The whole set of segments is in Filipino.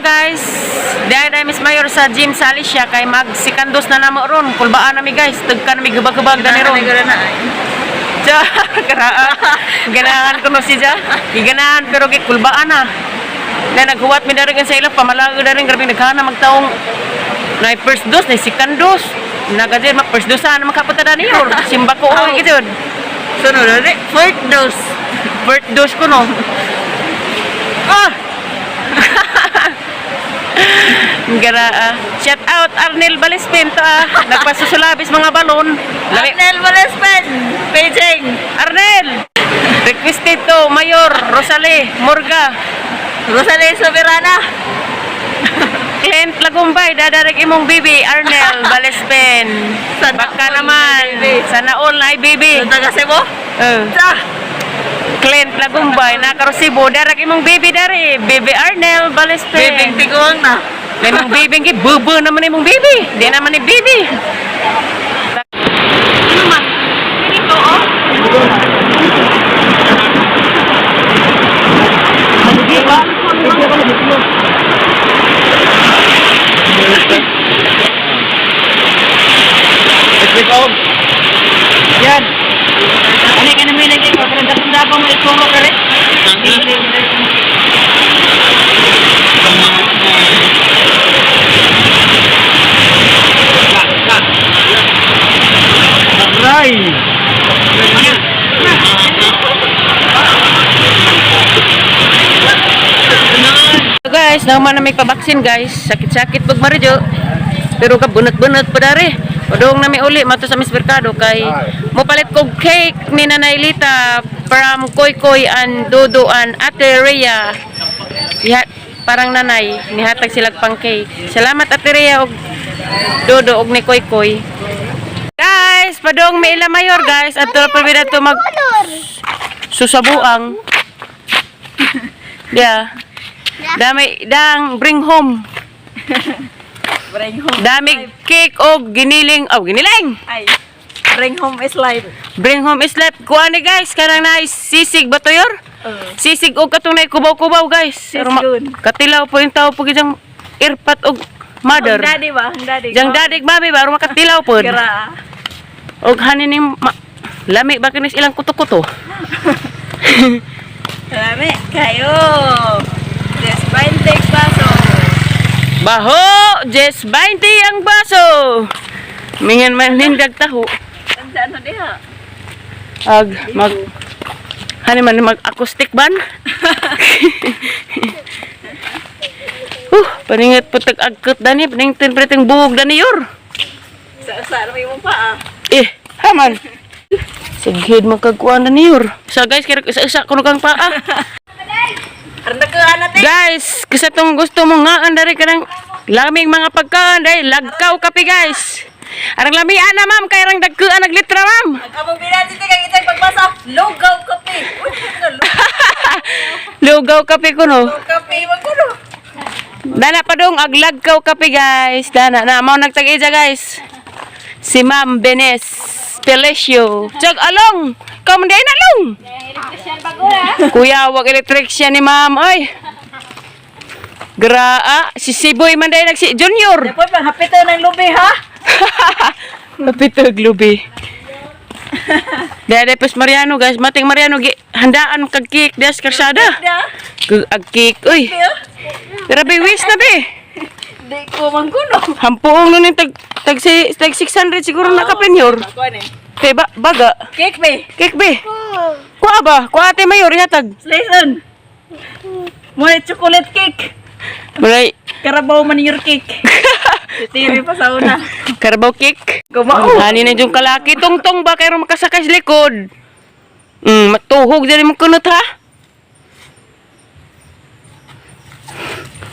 guys. Dahil Miss Mayor sa gym sa Alicia kay magsikandos na namo ron. Kulbaan nami guys. Tagka nami gubag-gubag na ron. Ja, ganahan ko no si Ja. Giganahan pero kulbaan na. Na naghuwat mi daring sa ila pamalago daring grabe naghana magtaong na first dose na second dose. Nagadi mag first dose na makapunta na niyo. Simba ko oy gid. Sunod na fourth dose. Fourth dose ko no. Shout out Arnel Balespin to nagpasusulabis mga balon. Arnel Balespin, Beijing. Arnel. Requested to Mayor Rosalie Morga. Rosalie Soberana. Clint Lagumbay, dadarig imong bibi Arnel Balespin. Baka naman sana all ay bibi. Taga Cebu? Clint Lagumbay, nakarosibo, darag imong bibi dari, bibi Arnel Balespin. Bibing tiguang na. Imong bibing ki bubu naman imong bibi. Di naman ni bibi. Ano man? Ito oh. Yan. Ano ka naman lagi ko? Pero dapat mo ituro ka rin. Guys, naman na may pabaksin guys. Sakit-sakit pag marijo. Pero ka bunot-bunot pa dari. Padung nami uli mato sa Miss Mercado kay mopalit kog cake ni Nanay Lita from Koy Koy and Dodo and Ate Rhea. Parang nanay nihatag silag pang cake. Salamat Ate Rhea og Dodo og ni Koy Koy. Guys, padung may ila mayor guys at pabida to mag susabuang. Yeah. Dang bring home. Bring home. Dami cake og giniling. Oh, giniling. Ay. Bring home is life. Bring home is life. Kuha ni guys, kanang nice sisig ba to yor? Sisig og katong nay kubaw-kubaw guys. Katilaw po yung tao po gijang irpat og mother. Ang daddy ba? Ang daddy. Jang dadig mami ba aron makatilaw po. Kira. Og hanin ning lami ba kinis ilang kuto-kuto. Lami kayo. Just 20 baso. Baho, just 20 ang baso. Mingan man nindag taho. Ano diha? Hani man mag acoustic ban. Paningat po tag agkot dani, paningtin preteng buhog dani yor. Sa may mo pa Haman. Sigid mo kagkuan dani yor. So guys, kira isa kuno kang paa. Aranda ka natin. Guys, kasi tong gusto mo nga andari kanang lamig mga pagkaan dai lagkaw kape guys. Arang lamian na ma'am kay rang dagkuan naglitra ma'am. Among binati kay itag pagbasa, lugaw kape. Lugaw kape kuno. Kape magkuno. Dana pa dong aglagkaw kape guys. Dana na mao nagtag-ija guys. Si Ma'am Benes Pelecio. Jog along. Come din along. Kuya, wag electrician ni ma'am. Ay. Graa. Si Siboy man dahil si Junior. Dapat pang hapito ng lubi ha? Hapito lubi. Dahil pes Mariano guys. Mating Mariano. Handaan kag cake. Des karsada. Ag cake. Uy. Grabe wish na be. Di ko mangkuno. Hampuong nun yung tag 600 siguro na kapenyor. Kay baga. Cake be. Cake be. Kuha ba? Kuha ate mayor ihatag. Slayson. Muna chocolate cake. Mulai. Karabaw man your cake. Titiri pa sa una. Carabao cake. Kumao. Hani na yung kalaki. Tungtong ba kayo makasakay sa likod? Matuhog dyan mo kunot ha?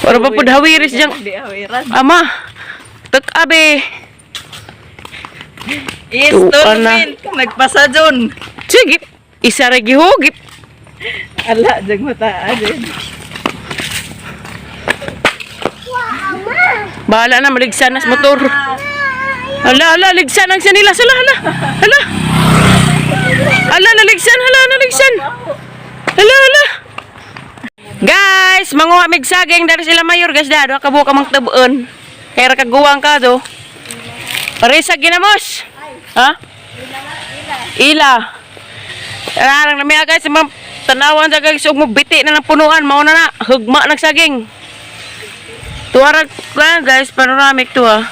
Para pa po hawiris dyan. Di hawiran. Ama. Tak-abe. Yes, Tuan na. Tolvin. Nagpasa dun. Sige. Isa ragi hugip. Ala, dyan mata. Bahala na, maligsan na sa motor. Hala, ligsan ang sanila. Hala. Hala, naligsan. Hala. Guys, manguha mig saging dari sila mayor guys dado kabuka mang tabuon. Kaya kaguwang ka do. Parisa ginamos. Ha? Ila. Larang na miya guys, tanawan sa guys ug biti na ng punuan mao na hugma ng saging. Tuarag ka guys, panoramic to ha.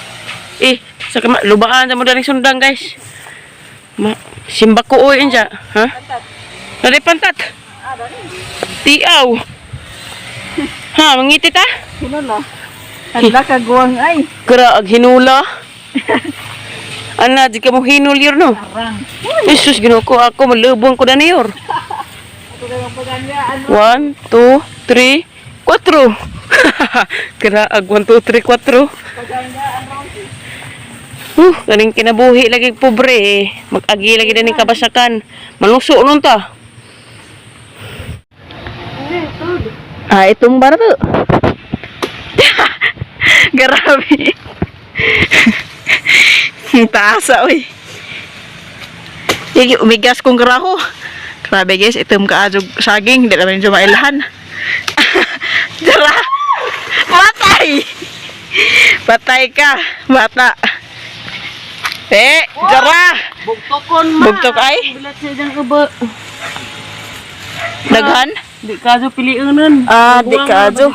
Sa lubaan sa mo daling sundang guys. Simba ko oy inja, ha? Dari pantat. Tiaw. Ha, mangiti ta? Hinula. Hala ka guwang ay. Kara ag hinula. Ana di ka mo hinulir no. Arang. Jesus Ginoo ko ako malubong ko na niyor. 1 2 3 4. Kara ag 1 2 3 4. Kaning kinabuhi lagi pobre eh. Mag-agi lagi din kabasakan. Maluso nun ta. Itong bara to. Grabe. Taasa oy. Yung umigas kong karaho. Grabe guys, itom ka adjog saging, hindi naman yung mailahan. Dara. Patay. Patay ka, bata. Dara. Bugtokon ma. Bugtok ay? Bilat siya dyan ubo. Daghan? Di kajo piliunan. Di kajo.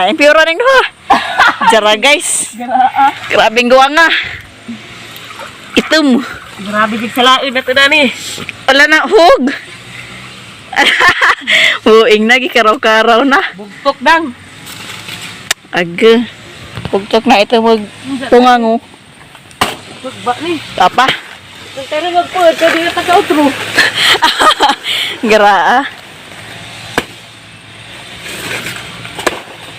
Yung pure rin doon. Dara guys. Grabing gawa nga. Itom. Grabe gid sa lain na to dani. Wala na, hug. Huing na, gikaraw-karaw na. Bugtok dang. Aga. Bugtok na ito magtungango. Bugba ni. Apa? Pero magpuod ka di na taga-outro. Gra.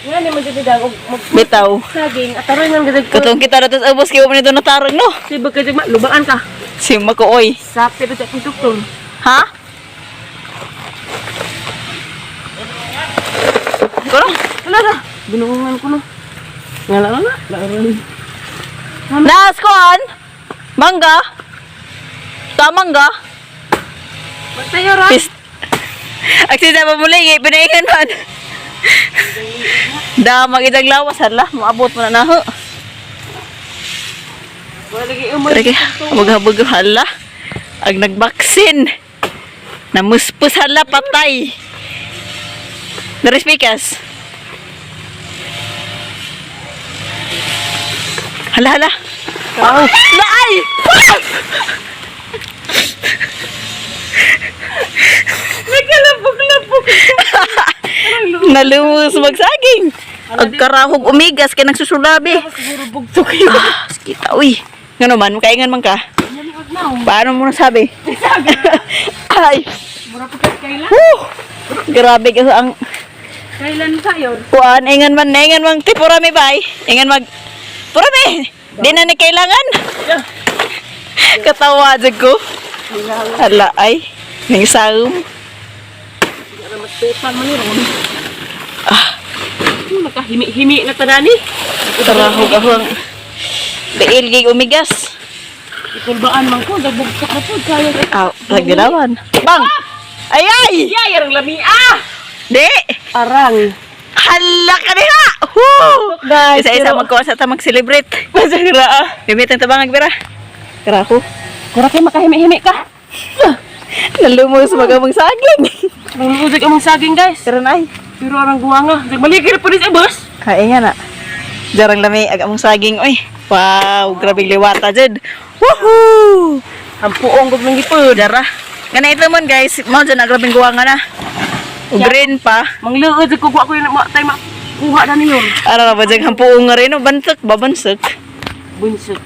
Nga ni mo dyan dang Bitaw. saging at aron nga gid ko. Katong kita na tos ubos kayo nito natarang no. Si bagay ma lubaan ka. Si Makoy. Sakit sa pintukton. Ha? Kono? Wala na. Binungan ko na. Ngala na. Laron. Naskon? Mangga? Tamangga? Basta yora. Aksida pa muli, pinaingan man. Damag itang lawas, hala, maabot mo na naho. Wala lagi umay. Tara habag-habag, hala. Ang nagbaksin. Namuspus, hala, patay. Narispikas. Hala, hala. Kau. Naay! Nagkalapog-lapog. Nalumos magsaging. Ang karahog umigas kay nagsusulabi. Siguro bugtok yun. Kita, uy. Nga naman, makaingan man ka. Paano mo nasabi? Ay. Mura po kailan? Grabe ka ang Kailan tayo? kuan. Ingan man tipurami bay. Ingan mag purami. Di na ni kailangan. Katawa dyan ko. Hala ay. Ning saum. Matupan mo ni Ron. Nakahimi-himi na tadani. Karahog ako ang dailgig umigas. Ikulbaan man ko. Dagbugtok na po. Kaya Lagdirawan. Bang! Ay ay! Yay! Arang lami. Ah! Di! Arang. Hala ka niya! Woo! Guys, Isa-isa pero- magkuha sa tamang celebrate. Masira. Bimit ang tabangag, Bira. Karaho. Kura kayo makahimi-himi ka. Nalumos magamang saging. Nangludig among saging guys. Pero ay. Pero arang guwanga. Nagmaligir po rin sa boss. Kaya nga na. Jarang lami agamang saging. Uy. Wow, grabing liwata dyan. Woohoo! Ang puong gog ng ipod. Dara. Ganito man guys. Mau dyan na grabing guwanga na. Green pa. Mangluod sa kukuha ko yung tayo makuha na ninyo. Ara na ba dyan hampuong nga rin. Bansok, babansok. Bunsok.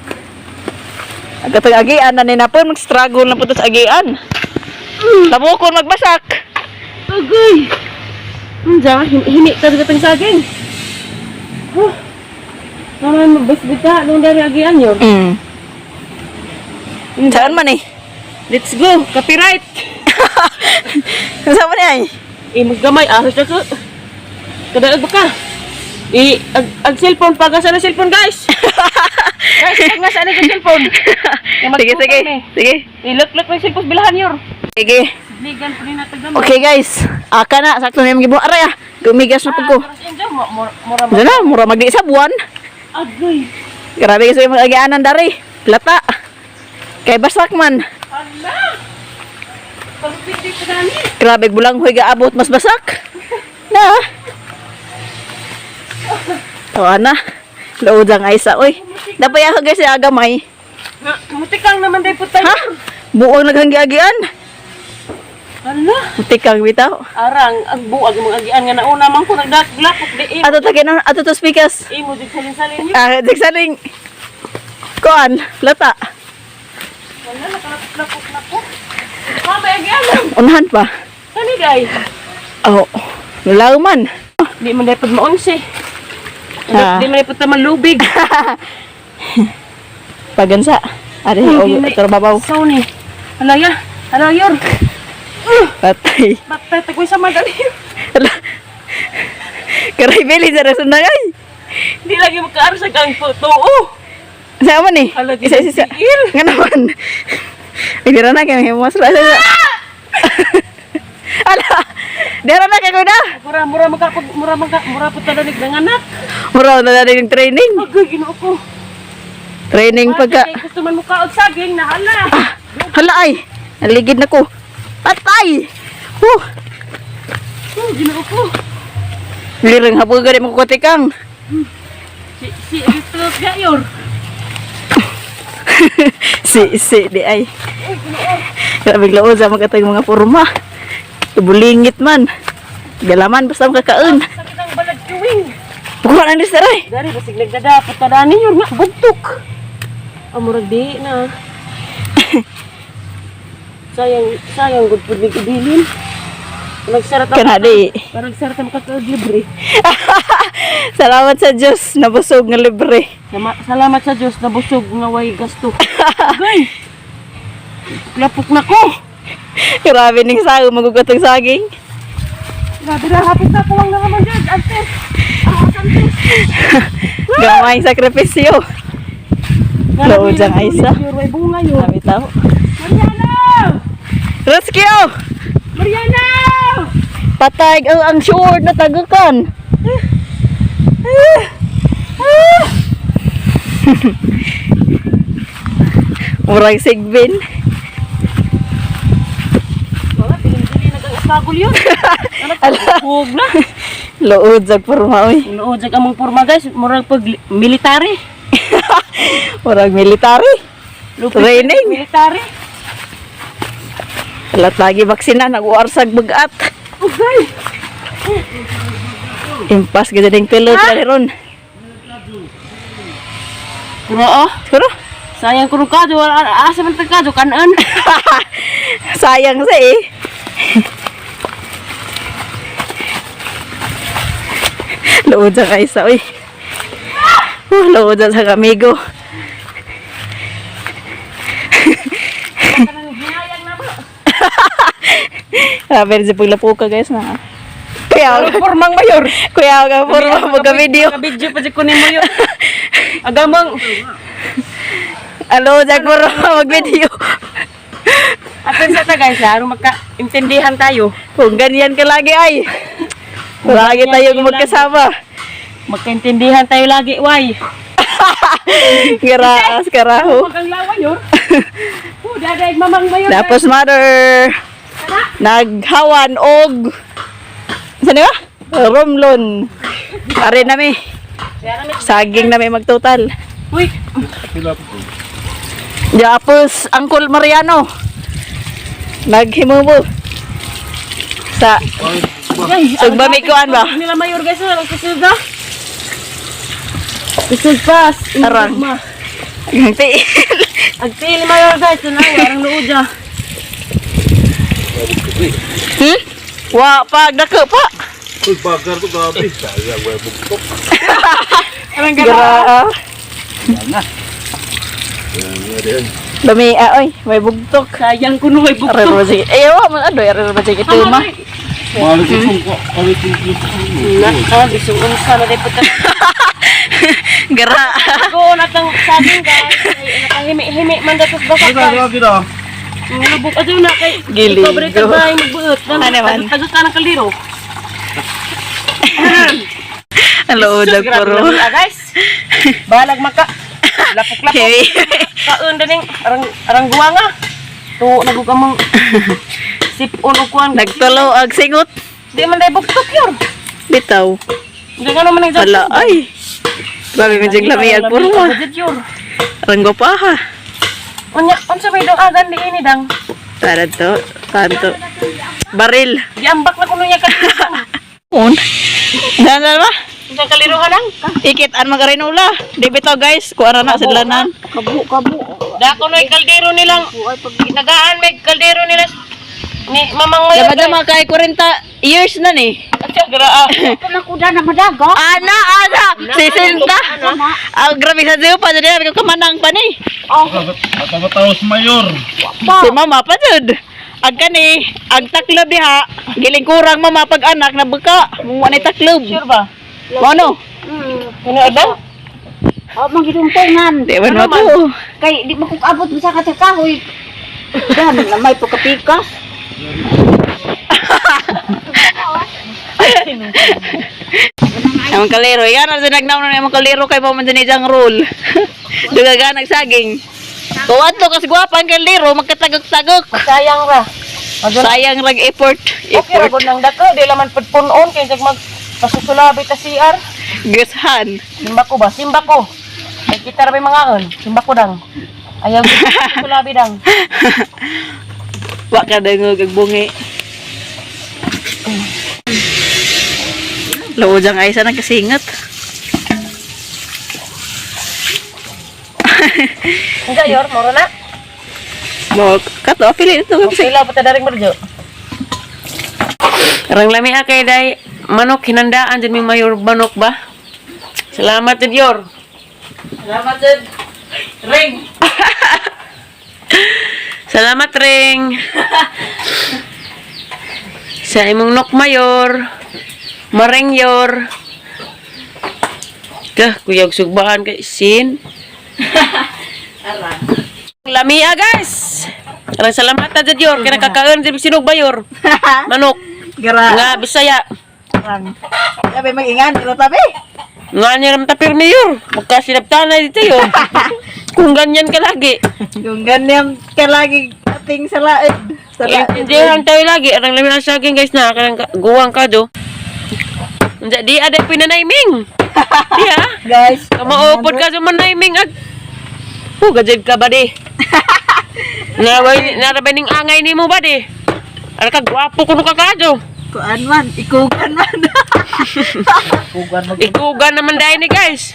Agad agian na ninapon. Mag-struggle na po ito sa agian. Tabukon magbasak. Agay. Diyan, himi ka sa gatang saging. Naman magbasbita. Nung dari agian yun. Saan man eh? Let's go. Copyright. Saan man eh? Maggamay. Ahos na ko. Kadalag ba ka? Ag cellphone. Pagasa na cellphone guys. Guys, pag nasa na yung cellphone. Sige, sige. Sige. Ilok-lok na yung cellphone bilahan yun. Sige. Ligan po rin natagam. Okay guys, aka na sakto na yung gibuhat aray ah. Gumigas na pud ko. Mura Diyan na, mura magdi sa buwan. agoy. Grabe kasi yung mag-agianan dari. Lata. Kay basak man. Ala. Pagpiti pa dani. Grabe bulang huy gaabot mas basak. Na. Tawa na. Loodang ay sa oy. Dapat ako guys sa agamay. Na, mutikang naman day po tayo. Ha? Buong naghanggiagian. Ala. Mutikang bitaw. Arang, ang buag mga agian nga nauna man ko nagdaglapok di Ato taginan, ato to speakers. imo di salin-salin yun. Ah, digsaling. Kuan, lata. Wala nakalapok na po. Mabay agian. Unahan pa. Kani day. Oh, nulaw man. Di man dapat maunsi. Ah. Di man dapat naman lubig. Pagansa. Ari og trababaw. Sony. Alaya. Alayor. Patay. Batay tagoy sa madali. Karay beli sa rason na ay. Di lagi makaaro sa gang photo. Oh. Sama ni. Hala, Isa-isa. tigil. Nga naman. Dira na kay mas ra. Ala. Dira na kay kuda. Mura po talanig ng anak. Mura na dali ng training. Agoy, ginoo ko. Training pagka. Kaya gusto man mukaod saging na hala. Hala ay. Naligid na ko. Patay. Oh, ginoo ko. Lirang hapon gani mo kutikang. Si Rito Gayor. Si di ay. Grabe lao sa magatay mga forma. Ibulingit man. Galaman basta makakaon. Sakit ang balag kiwing. Bukan ang disaray. Dari basig nagdadapot ka dani yun nga buntok. Amurag di na. sayang gud pud mig ibilin. Nagsarat Kana di. Parang sarat ang makakaglibre. Salamat sa Diyos nabusog nga libre. Salamat sa Diyos na busog nga way gasto. Agay. Lapok na ko. Grabe ning sao magugatong saging. Grabe na hapit na ko lang naman dyan. Antes. Antes. Gamay sakripisyo. Lood ang Aisa. Way bunga yun. Sabi tao. Mariana! Rescue! Mariana! Patay ang sword na tagukan. Murag sigbin. Wala, pinili nag-asagol yun. Huwag na. Lood sa porma oy. Inuudjag among porma guys. Murag pag military. Murag military. Training. Military. Alat lagi baksina nag-uarsag bugat. Okay. Impas gid ding pilot kali ron. Pero oh. Siguro? Sayang kung kado. Asa man kado kanan. Sayang sa eh. Lood sa kaisa oy. Lood sa amigo. Hinayang na ba? Sabi sa paglapuka guys na. Kuya, Pormang mayor. kuya ka porma magka-video. Video pa si kunin mo yun. Agamang. Alo, jag porma mag-video. Atin sa ta guys, laro magka-intindihan tayo. Kung ganyan ka lagi ay. Lagi tayo magkasama. Magkaintindihan tayo lagi, why? Garaas karaho. Huwag ang lawa yun. Dadaig mamang mayor. Tapos mother naghawan og saan ba? Romlon. Are nami. Saging nami magtotal. Uy, Tapos Uncle Mariano naghimubo sa sugbami kuan ba? nila mayor guys, walang kusog na. Kusog pas. Arang. Agti. Agtil mayor guys, ito na, warang luod ya. Wa pag dako pa. Uy, bagar ko gabi. Sayang, wala bugtok. Arang Gira. Yan, yan. Lami oy, may bugtok. Sayang ko nung may Are buktok. ba sige? Ayo, man ado, are ba sige ito ma. Mahal ko kung kami kung Bisong unsa na day puta. Gara. Ko natang saging guys. Nakahimi-himi man datos basak guys. Ano kita? Lubog ato na kay. Giling Ikaw balik ko. ka ba magbuot? Ano naman? Tagot ka ng kaldero. Hello, Sus, grabe puro. naman, guys. Balag maka. Lapok-lapok. Kaon daning arang guwanga. To nagugamang sipon o kuan. Nagtulo ag singot. Di man dai buktok yor. Bitaw. Di ka naman nagsabi. Wala ay. Grabe man jig lami ag puro ma. Ranggo pa ha. Unya, unsa may agan di ini dang. Para to, kanto. Baril. Giambak na kuno niya kaliro. Un. Danan ba? Unsa kaliro lang? Ikitan magarinula. Di bitaw guys, kuara na sidlanan. Kabu. Da kuno kaldero nilang. Nagaan may kaldero nila ni mamang mayo. Dapat na kay 40 years na ni. Atya gra. Pala kuda na madaga. Ana. Sisinta. Ah, grabe sa diyo pa dili ko kamanang pa ni. Matapos mayor. Si mama pa jud. Ag kani, ag taklob diha. Giling kurang mama pag anak na buka. Mo ni taklob. Sure ba? Mo no? Kuno ada? Oh, magidungtungan. Di man mo to. Kay di makukabot sa katakahoy. Dan na may pagkapikas. Amang kalero, yan ang sinagnaw na amang kalero kay mo man jang rule. Dugaga nagsaging. Tuwad to kasi gwapa ang kalero magkatagok-tagok. Sayang ra. Sayang rag effort. Okay ra gud nang dako di laman pudpunon kay jag mag pasusulabi ta CR. Gushan. Simba ko ba? Simba ko. Ay kita ra may mangaon. Simba ko dang. Ayaw ko pasusulabi dang. Wa ka dangog ag bungi. Lawojang ay sa nagkasingat. Enggak yor, moro na. Mo kato pili ito kasi. Sila pa ta daring berjo. Rang lami kay day manok hinandaan dyan may mayor manok ba? Salamat din yor. Salamat din. Ring. Salamat ring. Sa imong nok mayor. Mareng yor. Kah kuyog sugbaan kay sin. Lamia guys. Karang salamat ta jud yor kay nakakaon jud sinog bayor. Manok. Gara. Nga Bisaya. Sabi mag-ingan dilo tabi. Nga niya naman tapir ni yor. Magkasinabtanay dito yor. Kung ganyan ka lagi. Yung ganyan ka lagi ating salaid. Hindi lang tayo lagi. Arang lamin ang saging guys na. Karang guwang ka do. Di ada pinanayming. Di ha? Guys. Kamaupod ka sa manayming. Gajad ka ba di? Narabay ning angay ni mo ba di? Ano ka, gwapo ko ka kadyo. Kuan man, ikugan man. Ikugan naman dahil ni guys.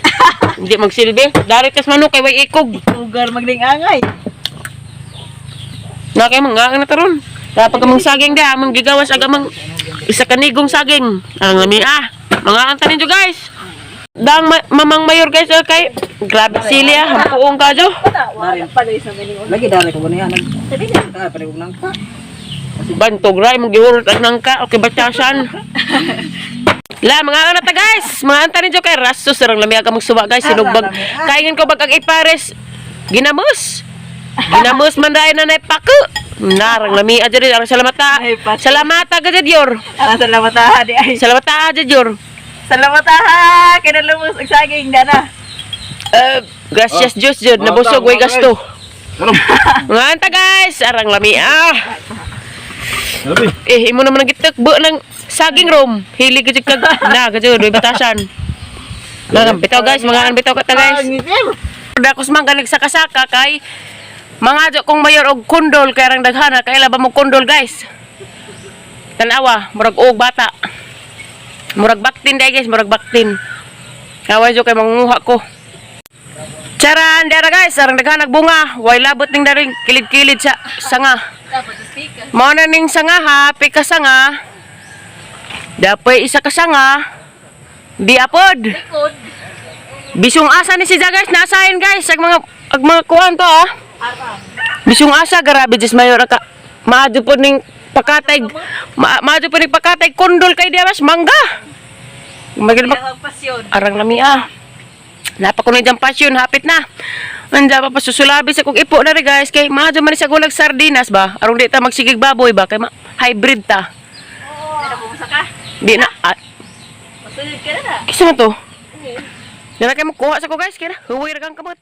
Hindi magsilbi. Dari kas manok kay way ikog. Ikugan magling angay. Na kay mga na taron. Dapat ka mong saging da, mong gigawas agamang isa kanigong saging. Ang lami mga antanin nyo guys. Dang mamang mayor guys kay grabe sili hampuong ka jo. Lagi dari ko niya nag. Sabi niya, pare ko nang pa. Bantog ray mong giurot ang nangka okay batyasan. La mga anata guys, mga antanin nyo kay rasos sarang lami aga magsuba guys sinugbag. Kaingan ko bagag ipares. Ginamos. Ginamos man dahil na naipako. Narang lami aja rin. Salamata. Salamata ka dyan, Yor. Salamat ha di ay. Salamata aja, Yor. Salamat ha. Kinalumos ang saging dana. Gracias, Diyos, Jod. Nabusog, way gasto. Mga anta, guys. Arang lami, Sabi. imo naman ang gitakbo ng saging room. Hilig ka dyan kag... Na, ka dyan, way batasan. Mga bitaw, guys. Mga bitaw ka ta, guys. Dakos man ka nagsakasaka kay... Mga jo kong mayor og kondol kay rang daghana kay laba mo kondol guys. Tanawa, murag og bata. Murag baktin day guys, murag baktin. Kaway jo kay mangunguha ko. Charan dara guys, arang daghana bunga, way labot ning daring kilid-kilid sa sanga. Mao na ning sanga ha, pika sanga. Dapoy isa ka sanga. Di apod. Bisong asa ni si guys, nasahin guys, ag mga kuan to Bisong asa grabe just mayor ka. Maadyo po ning pakatay. Maadyo po ning pakatay kondol kay Dimas mangga. Magil pasyon. Arang lami Napa ko na dyan pasyon, hapit na. Nanda pa pasusulabi sa kong ipo na rin guys. Kay madyo man siya gulag sardinas ba? Arong di ta magsigig baboy ba? Kay hybrid ta. Pero kumusta ka? Di na. Masunod ka na na. Kisa na to? Dala kayo makuha sa ko guys. Kaya na. Huwag ragang kamot.